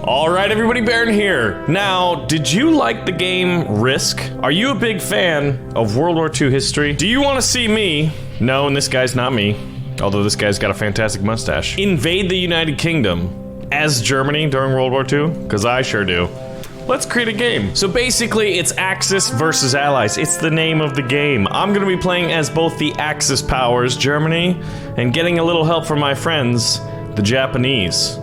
Alright everybody, Baron here. Now, did you like the game Risk? Are you a big fan of World War II history? Do you want to see me, no, and this guy's not me, although this guy's got a fantastic mustache, invade the United Kingdom as Germany during World War II? Because I sure do. Let's create a game. So basically, it's Axis versus Allies. It's the name of the game. I'm gonna be playing as both the Axis powers, Germany, and getting a little help from my friends, the Japanese.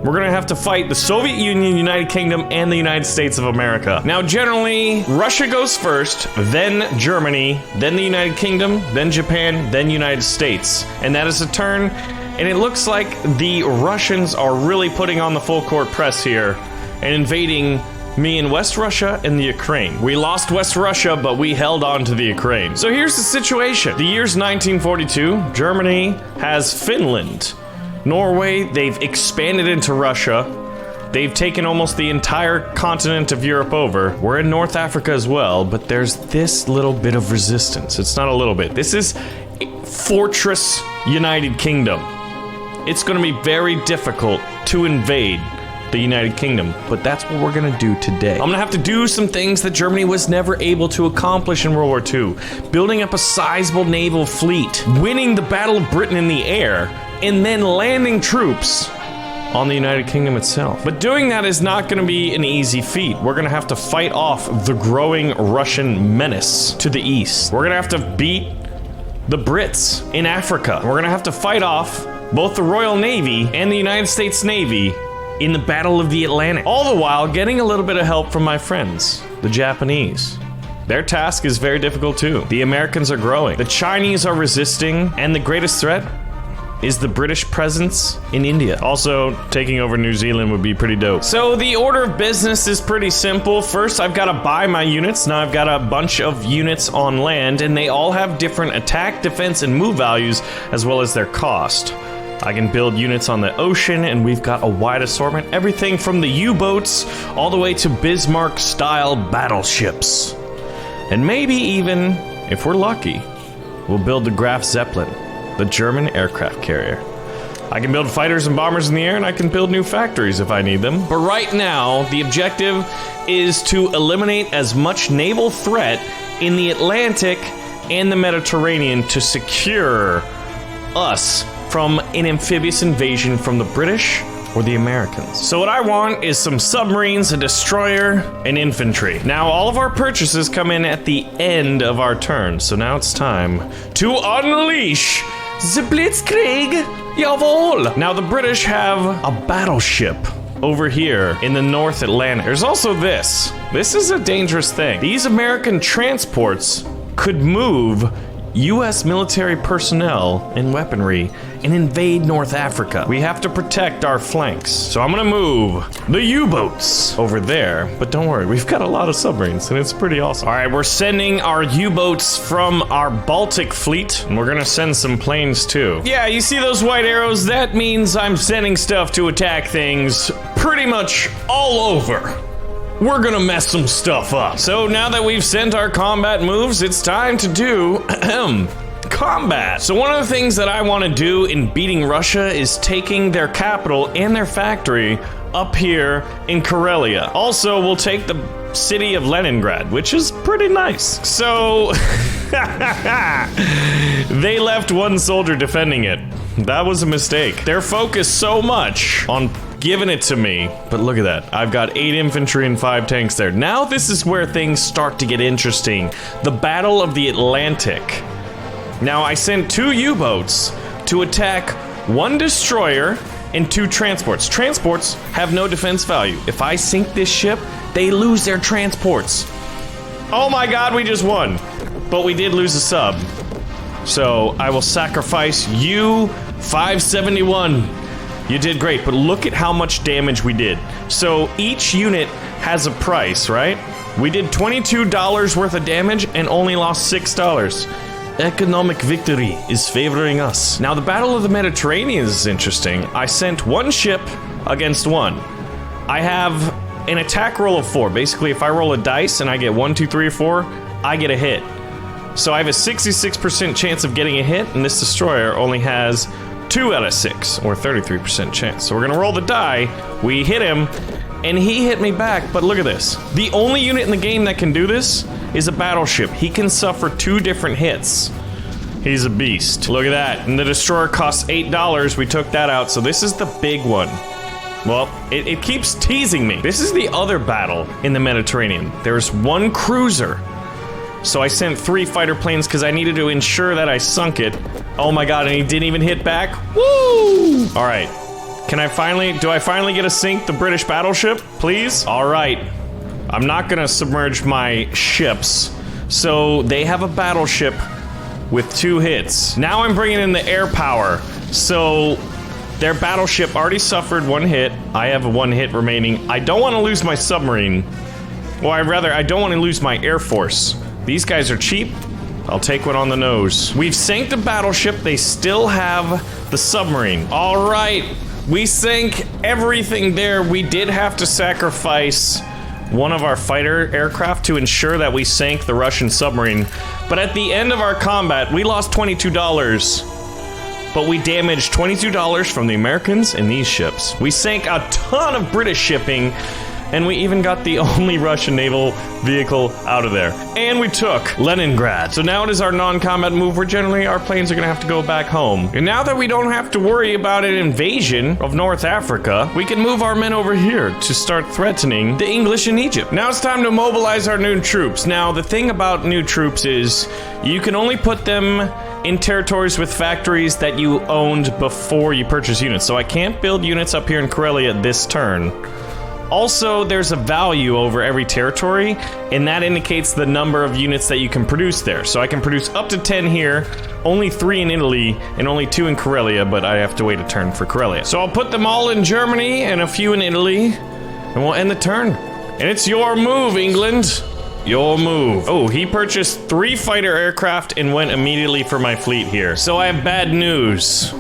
We're gonna have to fight the Soviet Union, United Kingdom, and the United States of America. Now, generally, Russia goes first, then Germany, then the United Kingdom, then Japan, then United States. And that is a turn, and it looks like the Russians are really putting on the full court press here and invading me in West Russia and the Ukraine. We lost West Russia, but we held on to the Ukraine. So here's the situation. The year's 1942, Germany has Finland. Norway, they've expanded into Russia. They've taken almost the entire continent of Europe over. We're in North Africa as well, but there's this little bit of resistance. It's not a little bit. This is Fortress United Kingdom. It's gonna be very difficult to invade the United Kingdom, but that's what we're gonna do today. I'm gonna have to do some things that Germany was never able to accomplish in World War II. Building up a sizable naval fleet, winning the Battle of Britain in the air, and then landing troops on the United Kingdom itself. But doing that is not gonna be an easy feat. We're gonna have to fight off the growing Russian menace to the east. We're gonna have to beat the Brits in Africa. We're gonna have to fight off both the Royal Navy and the United States Navy in the Battle of the Atlantic. All the while getting a little bit of help from my friends, the Japanese. Their task is very difficult too. The Americans are growing. The Chinese are resisting, and the greatest threat is the British presence in India. Also, taking over New Zealand would be pretty dope. So the order of business is pretty simple. First, I've got to buy my units. Now I've got a bunch of units on land, and they all have different attack, defense, and move values, as well as their cost. I can build units on the ocean, and we've got a wide assortment. Everything from the U-boats all the way to Bismarck-style battleships. And maybe even, if we're lucky, we'll build the Graf Zeppelin, the German aircraft carrier. I can build fighters and bombers in the air, and I can build new factories if I need them. But right now, the objective is to eliminate as much naval threat in the Atlantic and the Mediterranean to secure us from an amphibious invasion from the British or the Americans. So what I want is some submarines, a destroyer, and infantry. Now, all of our purchases come in at the end of our turn, so now it's time to unleash the Blitzkrieg, jawohl! Now, the British have a battleship over here in the North Atlantic. There's also this. This is a dangerous thing. These American transports could move U.S. military personnel and weaponry and invade North Africa. We have to protect our flanks. So I'm gonna move the U-boats over there, but don't worry, we've got a lot of submarines and it's pretty awesome. All right, we're sending our U-boats from our Baltic fleet, and we're gonna send some planes too. Yeah, you see those white arrows? That means I'm sending stuff to attack things pretty much all over. We're gonna mess some stuff up. So now that we've sent our combat moves, it's time to do combat. So one of the things that I want to do in beating Russia is taking their capital and their factory up here in Karelia. Also, we'll take the city of Leningrad, which is pretty nice. So they left one soldier defending it. That was a mistake. They're focused so much on giving it to me, but look at that. I've got 8 infantry and 5 tanks there. Now this is where things start to get interesting. The Battle of the Atlantic. Now I sent 2 U-boats to attack 1 destroyer and 2 transports. Transports have no defense value. If I sink this ship, they lose their transports. Oh my god, we just won. But we did lose a sub. So I will sacrifice U-571. You did great, but look at how much damage we did. So each unit has a price, right? We did $22 worth of damage and only lost $6. Economic victory is favoring us. Now, the Battle of the Mediterranean is interesting. I sent 1 ship against 1. I have an attack roll of 4. Basically, if I roll a dice and I get 1, 2, 3, or 4, I get a hit. So I have a 66% chance of getting a hit, and this destroyer only has 2 out of 6, or 33% chance. So we're gonna roll the die, we hit him, and he hit me back, but look at this. The only unit in the game that can do this is a battleship. He can suffer 2 different hits. He's a beast. Look at that. And the destroyer costs $8. We took that out, so this is the big one. Well, it keeps teasing me. This is the other battle in the Mediterranean. There's 1 cruiser. So I sent 3 fighter planes because I needed to ensure that I sunk it. Oh my god, and he didn't even hit back? Woo! Alright. Do I finally get to sink the British battleship? Please? Alright. I'm not gonna submerge my ships. So they have a battleship with 2 hits. Now I'm bringing in the air power. So their battleship already suffered 1 hit. I have 1 hit remaining. I don't want to lose my submarine. Well, I don't want to lose my air force. These guys are cheap. I'll take one on the nose. We've sank the battleship. They still have the submarine. All right. We sank everything there. We did have to sacrifice one of our fighter aircraft to ensure that we sank the Russian submarine. But at the end of our combat, we lost $22. But we damaged $22 from the Americans in these ships. We sank a ton of British shipping, and we even got the only Russian naval vehicle out of there. And we took Leningrad. So now it is our non-combat move where generally our planes are gonna have to go back home. And now that we don't have to worry about an invasion of North Africa, we can move our men over here to start threatening the English in Egypt. Now it's time to mobilize our new troops. Now the thing about new troops is you can only put them in territories with factories that you owned before you purchase units. So I can't build units up here in Karelia this turn. Also, there's a value over every territory, and that indicates the number of units that you can produce there. So I can produce up to 10 here, only 3 in Italy, and only 2 in Karelia, but I have to wait a turn for Karelia. So I'll put them all in Germany and a few in Italy, and we'll end the turn. And it's your move, England. Your move. Oh, he purchased 3 fighter aircraft and went immediately for my fleet here. So I have bad news.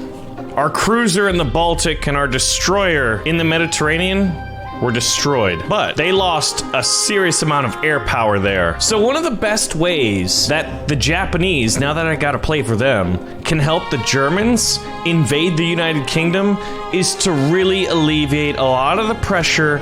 Our cruiser in the Baltic and our destroyer in the Mediterranean were destroyed, but they lost a serious amount of air power there. So one of the best ways that the Japanese, now that I gotta play for them, can help the Germans invade the United Kingdom is to really alleviate a lot of the pressure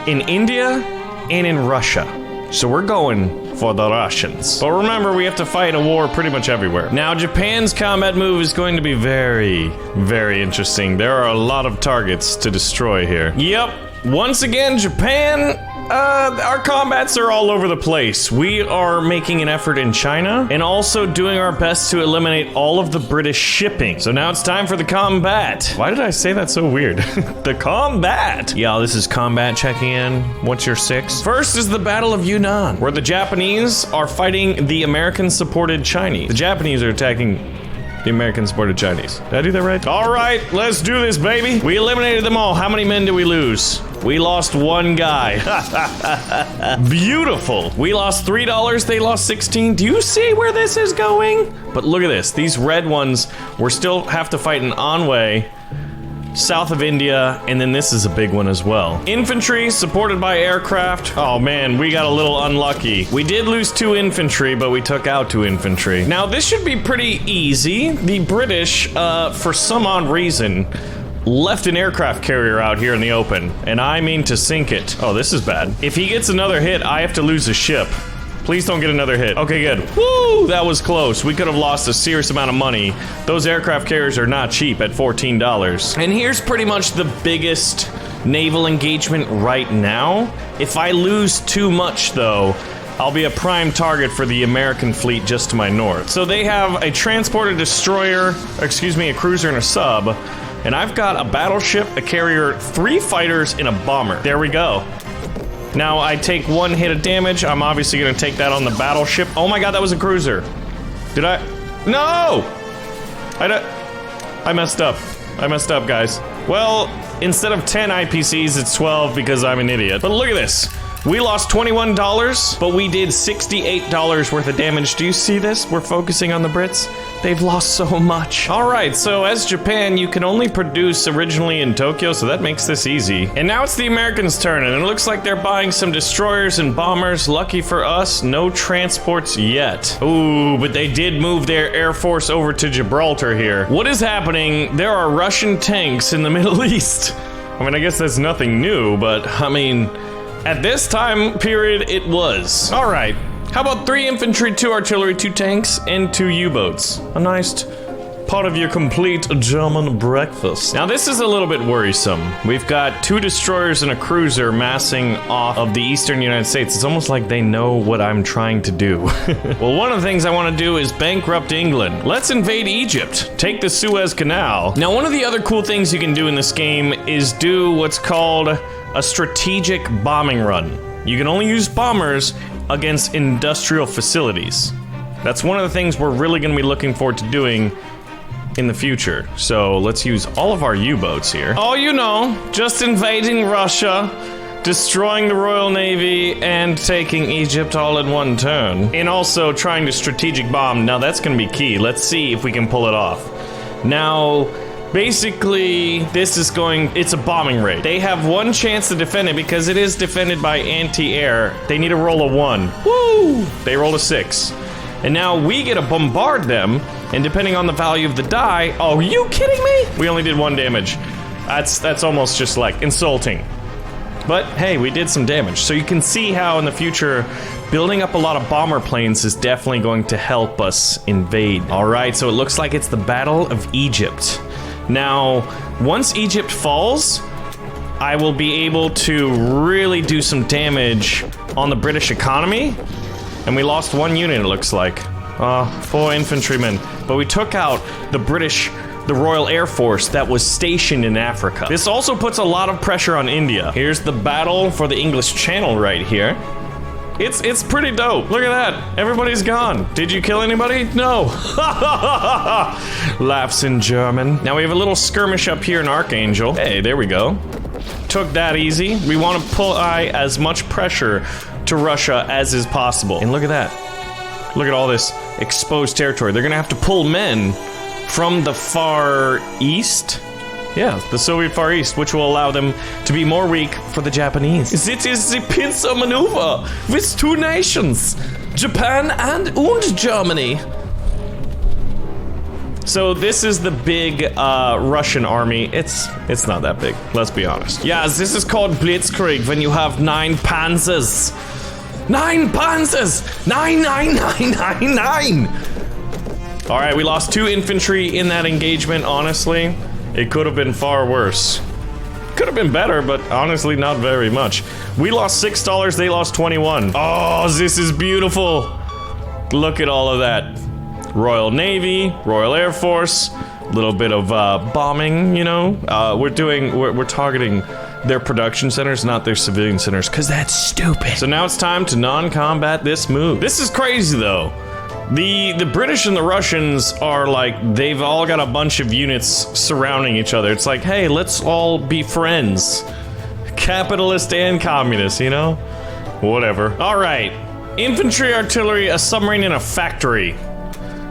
in India and in Russia. So we're going for the Russians. But remember, we have to fight a war pretty much everywhere. Now, Japan's combat move is going to be very, very interesting. There are a lot of targets to destroy here. Yep. Once again, Japan, our combats are all over the place. We are making an effort in China and also doing our best to eliminate all of the British shipping. So now it's time for the combat. Why did I say that so weird? The combat. Yeah, this is combat checking in. What's your 6? First is the Battle of Yunnan, where the Japanese are fighting the American-supported Chinese. The Japanese are attacking the American-supported Chinese. Did I do that right? All right, let's do this, baby. We eliminated them all. How many men did we lose? We lost 1 guy. Beautiful. We lost $3. They lost 16. Do you see where this is going? But look at this. These red ones, we're still have to fight in Anhui, south of India, and then this is a big one as well. Infantry supported by aircraft. Oh man, we got a little unlucky. We did lose 2 infantry, but we took out 2 infantry. Now this should be pretty easy. The British, for some odd reason, left an aircraft carrier out here in the open, and I mean to sink it. Oh, this is bad. If he gets another hit, I have to lose a ship. Please don't get another hit. Okay, good. Woo! That was close. We could have lost a serious amount of money. Those aircraft carriers are not cheap at $14. And here's pretty much the biggest naval engagement right now. If I lose too much, though, I'll be a prime target for the American fleet just to my north. So they have a transporter, destroyer, excuse me, a cruiser and a sub. And I've got a battleship, a carrier, 3 fighters, and a bomber. There we go. Now, I take 1 hit of damage. I'm obviously gonna take that on the battleship. Oh my god, that was a cruiser. Did I? No! I messed up. I messed up, guys. Well, instead of 10 IPCs, it's 12 because I'm an idiot. But look at this. We lost $21, but we did $68 worth of damage. Do you see this? We're focusing on the Brits. They've lost so much. All right, so as Japan, you can only produce originally in Tokyo, so that makes this easy. And now it's the Americans' turn, and it looks like they're buying some destroyers and bombers. Lucky for us, no transports yet. Ooh, but they did move their air force over to Gibraltar here. What is happening? There are Russian tanks in the Middle East. I mean, I guess that's nothing new, but I mean, at this time period, it was. All right, how about 3 infantry, 2 artillery, 2 tanks, and 2 U-boats? A nice part of your complete German breakfast. Now, this is a little bit worrisome. We've got 2 destroyers and a cruiser massing off of the eastern United States. It's almost like they know what I'm trying to do. Well, one of the things I want to do is bankrupt England. Let's invade Egypt. Take the Suez Canal. Now, one of the other cool things you can do in this game is do what's called a strategic bombing run. You can only use bombers against industrial facilities. That's one of the things we're really going to be looking forward to doing in the future. So let's use all of our U-boats here. Oh, you know, just invading Russia, destroying the Royal Navy, and taking Egypt all in one turn. And also trying to strategic bomb. Now that's gonna be key. Let's see if we can pull it off. Now, basically, it's a bombing raid. They have 1 chance to defend it because it is defended by anti-air. They need to roll a 1. Woo! They rolled a 6. And now we get to bombard them, and depending on the value of the die, oh, are you kidding me? We only did 1 damage. That's almost just like insulting. But hey, we did some damage. So you can see how in the future, building up a lot of bomber planes is definitely going to help us invade. All right, so it looks like it's the Battle of Egypt. Now, once Egypt falls, I will be able to really do some damage on the British economy. And we lost 1 unit, it looks like. 4 infantrymen. But we took out the Royal Air Force that was stationed in Africa. This also puts a lot of pressure on India. Here's the battle for the English Channel right here. It's pretty dope. Look at that. Everybody's gone. Did you kill anybody? No. Laughs in German. Now we have a little skirmish up here in Archangel. Hey, there we go. Took that easy. We want to apply as much pressure to Russia as is possible. And look at that. Look at all this exposed territory. They're gonna have to pull men from the Far East. Yeah, the Soviet Far East, which will allow them to be more weak for the Japanese. It is the pincer maneuver with 2 nations, Japan and Germany. So this is the big Russian army. It's not that big, let's be honest. Yeah, this is called Blitzkrieg when you have 9 panzers. 9 panzers! 9! All right, we lost 2 infantry in that engagement, honestly. It could have been far worse. Could have been better, but honestly, not very much. We lost $6, they lost 21. Oh, this is beautiful. Look at all of that. Royal Navy, Royal Air Force, a little bit of bombing, you know. We're targeting their production centers, not their civilian centers, because that's stupid. So now it's time to non-combat this move. This is crazy, though. The British and the Russians are like, they've all got a bunch of units surrounding each other. It's like, hey, let's all be friends. Capitalist and communist, you know? Whatever. All right. Infantry, artillery, a submarine, and a factory.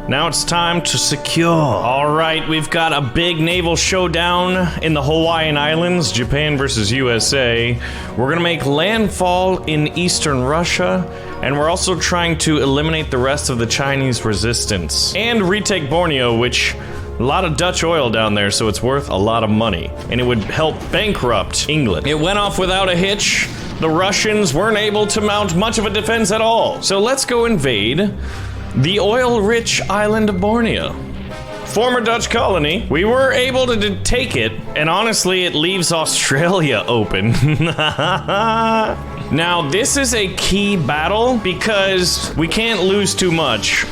Now it's time to secure. All right, we've got a big naval showdown in the Hawaiian Islands, Japan versus USA. We're gonna make landfall in eastern Russia, and we're also trying to eliminate the rest of the Chinese resistance. And retake Borneo, which a lot of Dutch oil down there, so it's worth a lot of money. And it would help bankrupt England. It went off without a hitch. The Russians weren't able to mount much of a defense at all. So let's go invade the oil-rich island of Borneo. Former Dutch colony. We were able to take it, and honestly, it leaves Australia open. Now, this is a key battle because we can't lose too much,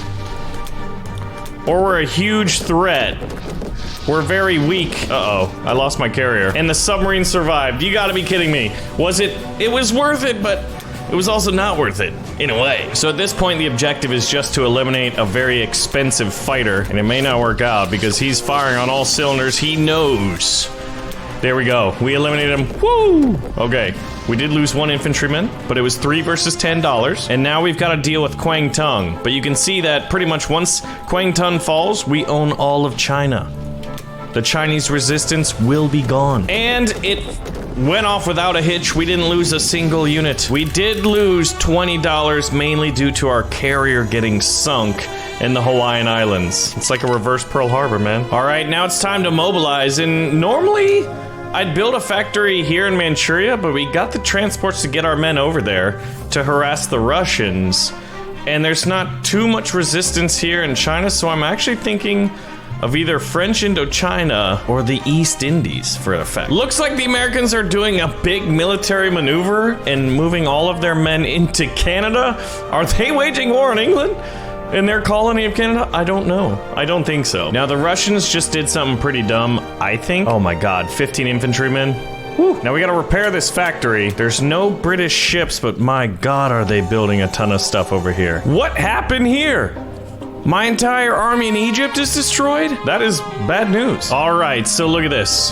or we're a huge threat. We're very weak. Uh-oh, I lost my carrier. And the submarine survived. You gotta be kidding me. It was worth it, but it was also not worth it, in a way. So at this point, the objective is just to eliminate a very expensive fighter, and it may not work out because he's firing on all cylinders. He knows. There we go. We eliminated him. Woo! Okay, we did lose 1 infantryman, but it was $3 versus $10. And now we've got to deal with Kwang Tung. But you can see that pretty much once Kwang Tung falls, we own all of China. The Chinese resistance will be gone. And it went off without a hitch. We didn't lose a single unit. We did lose $20, mainly due to our carrier getting sunk in the Hawaiian Islands. It's like a reverse Pearl Harbor, man. All right, now it's time to mobilize. And normally, I'd build a factory here in Manchuria, but we got the transports to get our men over there to harass the Russians. And there's not too much resistance here in China, so I'm actually thinking of either French Indochina or the East Indies for effect. Looks like the Americans are doing a big military maneuver and moving all of their men into Canada. Are they waging war on England in their colony of Canada? I don't know. I don't think so. Now the Russians just did something pretty dumb, I think. Oh my god, 15 infantrymen. Whew. Now we gotta repair this factory. There's no British ships, but my god are they building a ton of stuff over here. What happened here? My entire army in Egypt is destroyed? That is bad news. All right, so look at this.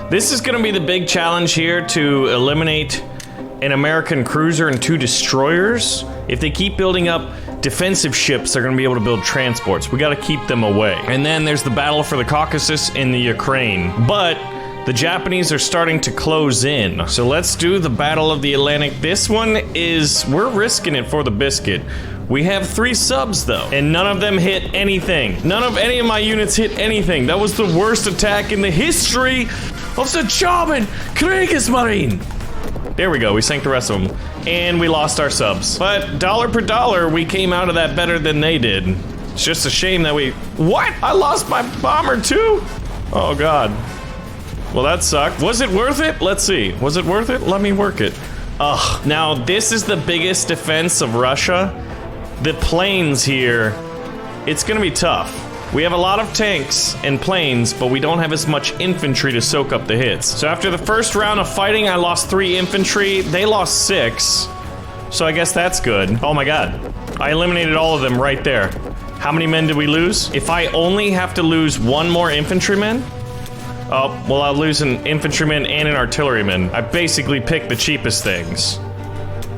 This is gonna be the big challenge here to eliminate an American cruiser and 2 destroyers. If they keep building up defensive ships, they're gonna be able to build transports. We gotta keep them away. And then there's the battle for the Caucasus in the Ukraine. But the Japanese are starting to close in. So let's do the Battle of the Atlantic. This one is, we're risking it for the biscuit. We have 3 subs though, and none of them hit anything. None of any of my units hit anything. That was the worst attack in the history of the German Kriegsmarine. There we go, we sank the rest of them. And we lost our subs. But dollar per dollar, we came out of that better than they did. It's just a shame that we... What? I lost my bomber too? Oh god. Well, that sucked. Was it worth it? Let's see. Was it worth it? Let me work it. Ugh. Now, this is the biggest defense of Russia. The planes here, it's gonna be tough. We have a lot of tanks and planes, but we don't have as much infantry to soak up the hits. So after the first round of fighting, I lost 3 infantry. They lost 6. So I guess that's good. Oh my god. I eliminated all of them right there. How many men did we lose? If I only have to lose 1 more infantryman, oh, well, I'll lose an infantryman and an artilleryman. I basically picked the cheapest things.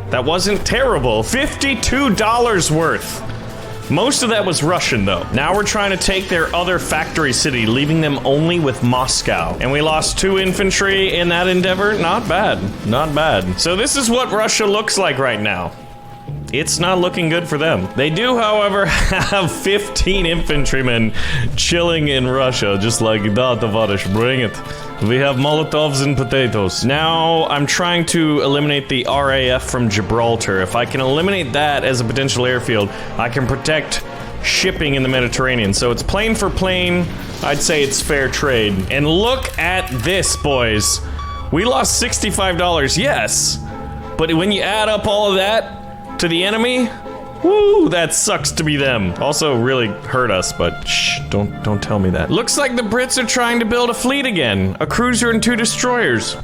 That wasn't terrible. $52 worth. Most of that was Russian, though. Now we're trying to take their other factory city, leaving them only with Moscow. And we lost 2 infantry in that endeavor. Not bad. Not bad. So this is what Russia looks like right now. It's not looking good for them. They do, however, have 15 infantrymen chilling in Russia, just like that, Tavarish, bring it. We have Molotovs and potatoes. Now, I'm trying to eliminate the RAF from Gibraltar. If I can eliminate that as a potential airfield, I can protect shipping in the Mediterranean. So it's plane for plane. I'd say it's fair trade. And look at this, boys. We lost $65, yes. But when you add up all of that to the enemy, woo, that sucks to be them. Also really hurt us, but shh, don't tell me that. Looks like the Brits are trying to build a fleet again. A cruiser and 2 destroyers.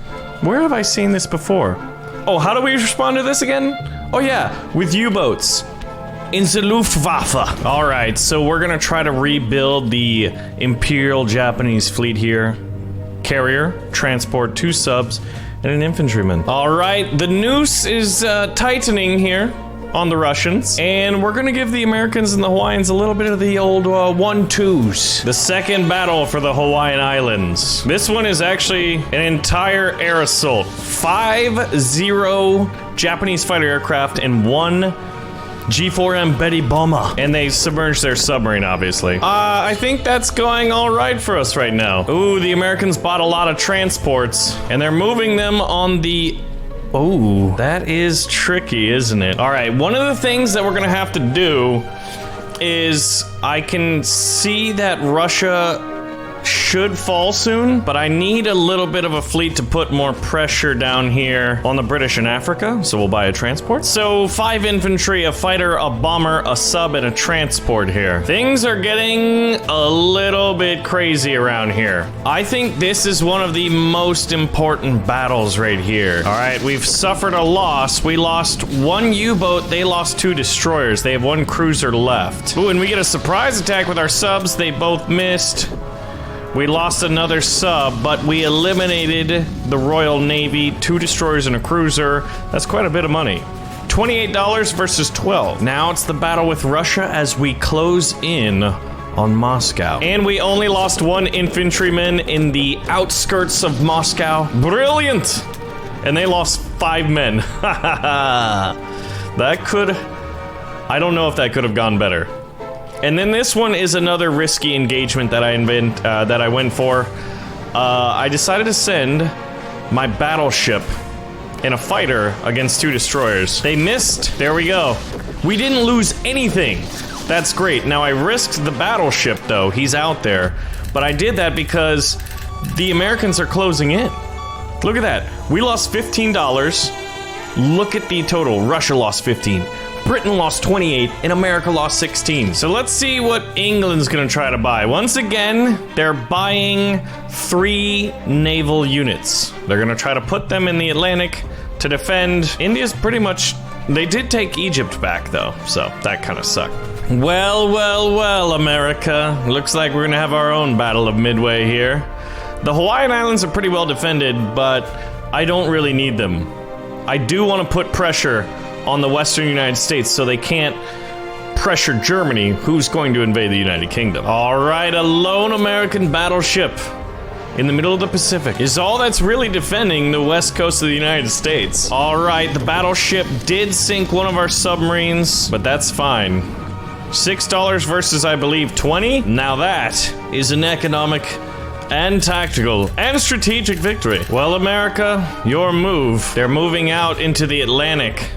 Where have I seen this before? Oh, how do we respond to this again? Oh yeah, with U-boats. In the Luftwaffe. All right, so we're gonna try to rebuild the Imperial Japanese fleet here. Carrier, transport, 2 subs, and an infantryman. All right, the noose is tightening here on the Russians, and we're gonna give the Americans and the Hawaiians a little bit of the old 1-2s. The second battle for the Hawaiian Islands. This one is actually an entire air assault. 50 Japanese fighter aircraft and 1 G4M Betty bomber. And they submerged their submarine, obviously. I think that's going all right for us right now. Ooh, the Americans bought a lot of transports, and they're moving them on the... Oh, that is tricky, isn't it? All right, one of the things that we're gonna have to do is I can see that Russia should fall soon, but I need a little bit of a fleet to put more pressure down here on the British in Africa, so we'll buy a transport. So 5 infantry, a fighter, a bomber, a sub, and a transport here. Things are getting a little bit crazy around here. I think this is one of the most important battles right here. All right, we've suffered a loss. We lost 1 U-boat, they lost 2 destroyers. They have 1 cruiser left. Ooh, and we get a surprise attack with our subs. They both missed. We lost another sub, but we eliminated the Royal Navy, 2 destroyers and a cruiser. That's quite a bit of money. $28 versus 12. Now it's the battle with Russia as we close in on Moscow. And we only lost 1 infantryman in the outskirts of Moscow. Brilliant! And they lost 5 men. That could... I don't know if that could have gone better. And then this one is another risky engagement that I went for. I decided to send my battleship and a fighter against 2 destroyers. They missed. There we go. We didn't lose anything. That's great. Now, I risked the battleship, though. He's out there. But I did that because the Americans are closing in. Look at that. We lost $15. Look at the total. Russia lost 15. Britain lost 28, and America lost 16. So let's see what England's gonna try to buy. Once again, they're buying 3 naval units. They're gonna try to put them in the Atlantic to defend. India's pretty much... They did take Egypt back, though, so that kind of sucked. Well, well, well, America. Looks like we're gonna have our own Battle of Midway here. The Hawaiian Islands are pretty well defended, but I don't really need them. I do want to put pressure on the Western United States so they can't pressure Germany, who's going to invade the United Kingdom. All right, a lone American battleship in the middle of the Pacific is all that's really defending the west coast of the United States. All right, the battleship did sink one of our submarines, but that's fine. $6 versus, I believe, 20? Now that is an economic and tactical and strategic victory. Well, America, your move. They're moving out into the Atlantic.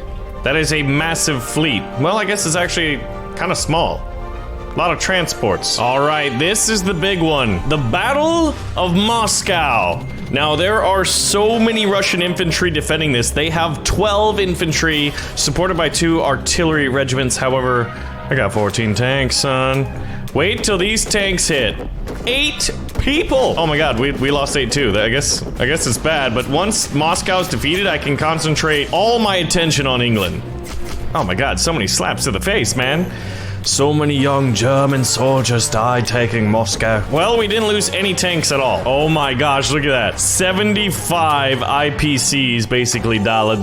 That is a massive fleet. Well, I guess it's actually kind of small. A lot of transports. All right, this is the big one. The Battle of Moscow. Now, there are so many Russian infantry defending this. They have 12 infantry, supported by 2 artillery regiments. However, I got 14 tanks, son. Wait till these tanks hit. 8 people! Oh my god, we lost 8 too. I guess it's bad, but once Moscow's defeated, I can concentrate all my attention on England. Oh my god, so many slaps to the face, man. So many young German soldiers died taking Moscow. Well, we didn't lose any tanks at all. Oh my gosh, look at that. 75 IPCs, basically dollar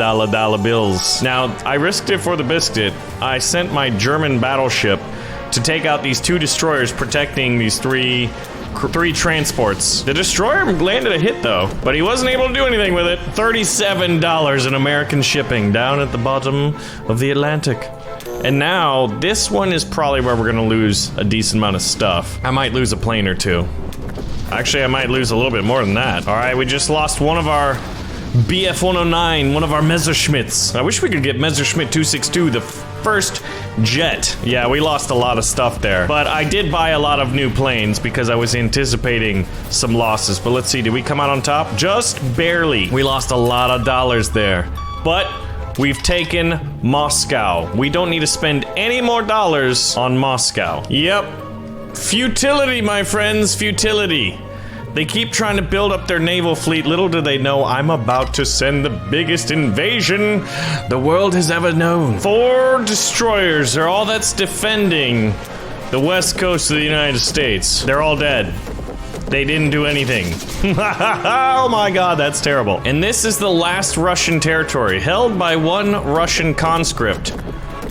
bills. Now, I risked it for the biscuit. I sent my German battleship to take out these 2 destroyers protecting these 3 transports. The destroyer landed a hit, though, but he wasn't able to do anything with it. $37 in American shipping down at the bottom of the Atlantic. And now, this one is probably where we're gonna lose a decent amount of stuff. I might lose a plane or 2. Actually, I might lose a little bit more than that. All right, we just lost one of our BF-109, one of our Messerschmitts. I wish we could get Messerschmitt 262, the first jet. Yeah, we lost a lot of stuff there. But I did buy a lot of new planes because I was anticipating some losses. But let's see, did we come out on top? Just barely. We lost a lot of dollars there. But we've taken Moscow. We don't need to spend any more dollars on Moscow. Yep. Futility, my friends, futility. They keep trying to build up their naval fleet. Little do they know I'm about to send the biggest invasion the world has ever known. 4 destroyers are all that's defending the west coast of the United States. They're all dead. They didn't do anything. Oh my god, that's terrible. And this is the last Russian territory, held by 1 Russian conscript,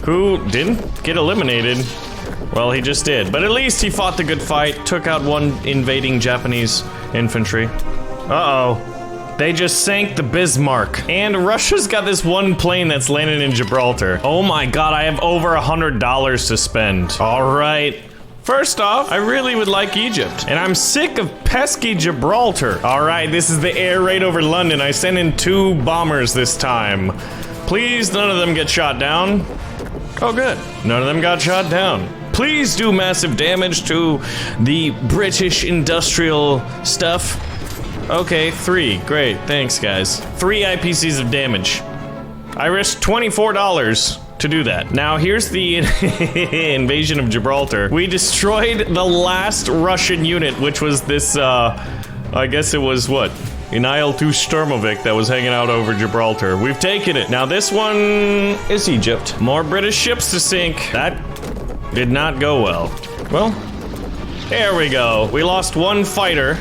who didn't get eliminated. Well, he just did. But at least he fought the good fight, took out 1 invading Japanese infantry. Uh-oh. They just sank the Bismarck. And Russia's got this 1 plane that's landed in Gibraltar. Oh my god, I have over $100 to spend. All right. First off, I really would like Egypt. And I'm sick of pesky Gibraltar. All right, this is the air raid over London. I sent in 2 bombers this time. Please, none of them get shot down. Oh, good. None of them got shot down. Please do massive damage to the British industrial stuff. Okay, 3. Great. Thanks, guys. 3 IPCs of damage. I risked $24 to do that. Now, here's the invasion of Gibraltar. We destroyed the last Russian unit, which was this, I guess it was what? Untitled Sturmovik that was hanging out over Gibraltar. We've taken it. Now, this one is Egypt. More British ships to sink. That did not go well. Well, there we go. We lost 1 fighter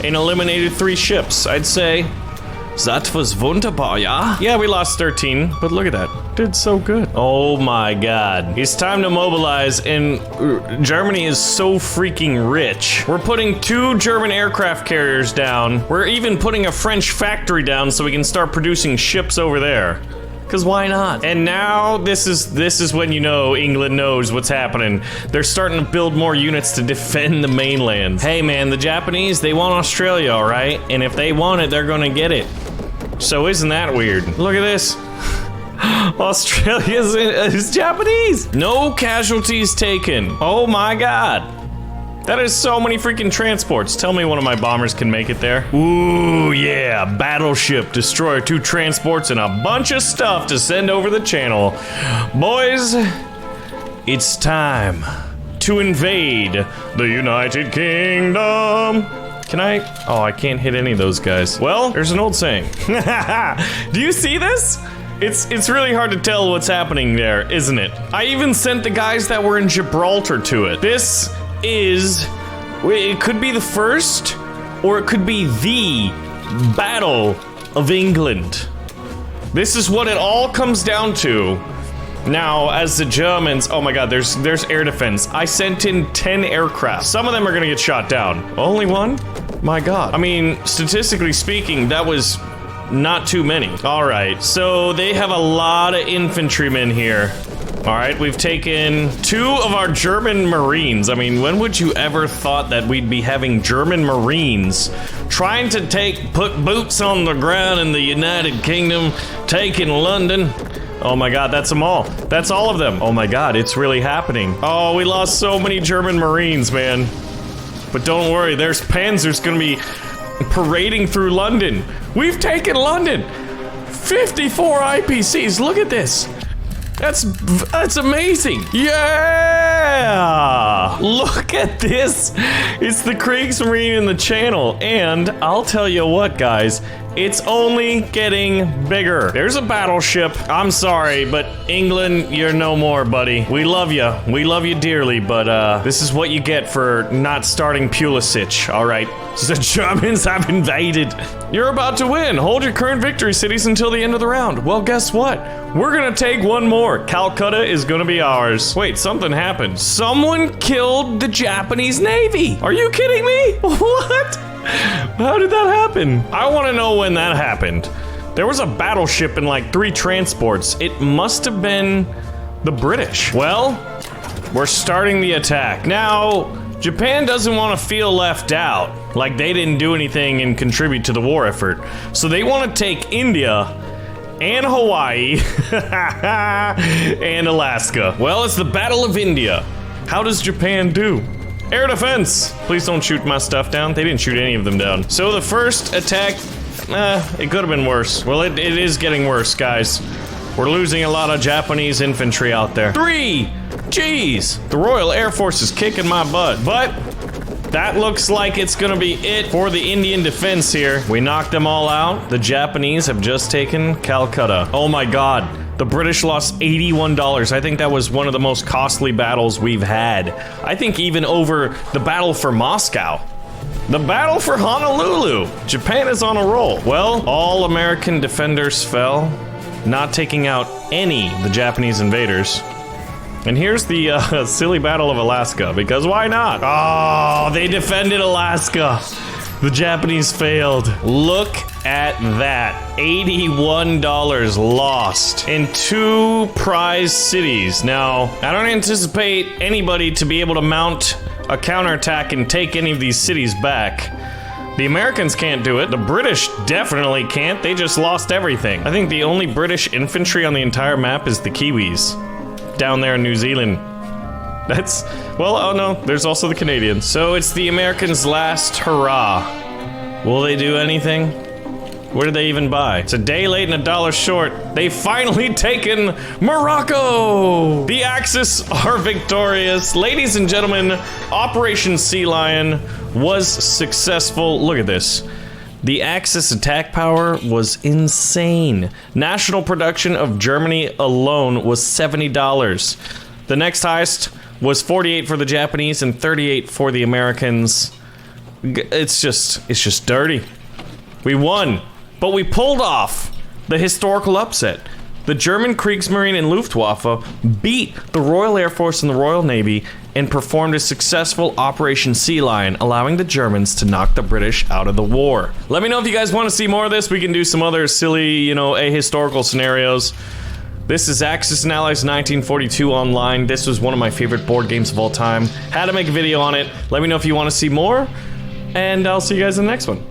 and eliminated 3 ships. I'd say that was wunderbar, yeah? Yeah, we lost 13, but look at that. Did so good. Oh my god. It's time to mobilize, and Germany is so freaking rich. We're putting 2 German aircraft carriers down. We're even putting a French factory down so we can start producing ships over there. Because why not? And now this is when you know England knows what's happening. They're starting to build more units to defend the mainland. Hey man, the Japanese, they want Australia, all right? And if they want it, they're gonna get it. So isn't that weird? Look at this. Australia is Japanese. No casualties taken. Oh my God. That is so many freaking transports. Tell me one of my bombers can make it there. Ooh, yeah. Battleship, destroyer, 2 transports, and a bunch of stuff to send over the channel. Boys, it's time to invade the United Kingdom. Can I? Oh, I can't hit any of those guys. Well, there's an old saying. Do you see this? It's really hard to tell what's happening there, isn't it? I even sent the guys that were in Gibraltar to it. This is, it could be the first, or it could be the Battle of England. This is what it all comes down to. Now, as the Germans, oh my God, there's air defense. I sent in 10 aircraft. Some of them are gonna get shot down. Only one? My God. I mean, statistically speaking, that was not too many. All right, so they have a lot of infantrymen here. All right, we've taken 2 of our German Marines. I mean, when would you ever thought that we'd be having German Marines trying to put boots on the ground in the United Kingdom, taking London? Oh my God, that's them all. That's all of them. Oh my God, it's really happening. Oh, we lost so many German Marines, man. But don't worry, there's Panzers gonna be parading through London. We've taken London. 54 IPCs, look at this. That's amazing. Yeah! Look at this. It's the Kriegsmarine in the channel. And I'll tell you what, guys, it's only getting bigger. There's a battleship. I'm sorry, but England, you're no more, buddy. We love you. We love you dearly, but this is what you get for not starting Pulisic, all right? The Germans have invaded. You're about to win. Hold your current victory cities until the end of the round. Well, guess what? We're gonna take one more. Calcutta is gonna be ours. Wait, something happened. Someone killed the Japanese Navy. Are you kidding me? What? How did that happen? I wanna know when that happened. There was a battleship and like 3 transports. It must have been the British. Well, we're starting the attack. Now, Japan doesn't want to feel left out, like they didn't do anything and contribute to the war effort. So they want to take India and Hawaii and Alaska. Well, it's the Battle of India. How does Japan do? Air defense! Please don't shoot my stuff down. They didn't shoot any of them down. So the first attack, it could have been worse. Well, it is getting worse, guys. We're losing a lot of Japanese infantry out there. 3! Jeez, the Royal Air Force is kicking my butt, but that looks like it's gonna be it for the Indian defense here. We knocked them all out. The Japanese have just taken Calcutta. Oh my God, the British lost $81. I think that was one of the most costly battles we've had. I think even over the battle for Moscow. The battle for Honolulu. Japan is on a roll. Well, all American defenders fell, not taking out the Japanese invaders. And here's the silly Battle of Alaska, because why not? Oh, they defended Alaska. The Japanese failed. Look at that. $81 lost in 2 prize cities. Now, I don't anticipate anybody to be able to mount a counterattack and take any of these cities back. The Americans can't do it. The British definitely can't. They just lost everything. I think the only British infantry on the entire map is the Kiwis. Down there in New Zealand. That's, well, oh no, there's also the Canadians. So it's the Americans' last hurrah. Will they do anything? Where did they even buy? It's a day late and $1 short. They've finally taken Morocco! The Axis are victorious. Ladies and gentlemen, Operation Sea Lion was successful. Look at this. The Axis attack power was insane. National production of Germany alone was $70. The next highest was 48 for the Japanese and 38 for the Americans. It's just dirty. We won, but we pulled off the historical upset. The German Kriegsmarine and Luftwaffe beat the Royal Air Force and the Royal Navy and performed a successful Operation Sea Lion, allowing the Germans to knock the British out of the war. Let me know if you guys want to see more of this. We can do some other silly, ahistorical scenarios. This is Axis and Allies 1942 Online. This was one of my favorite board games of all time. Had to make a video on it. Let me know if you want to see more, and I'll see you guys in the next one.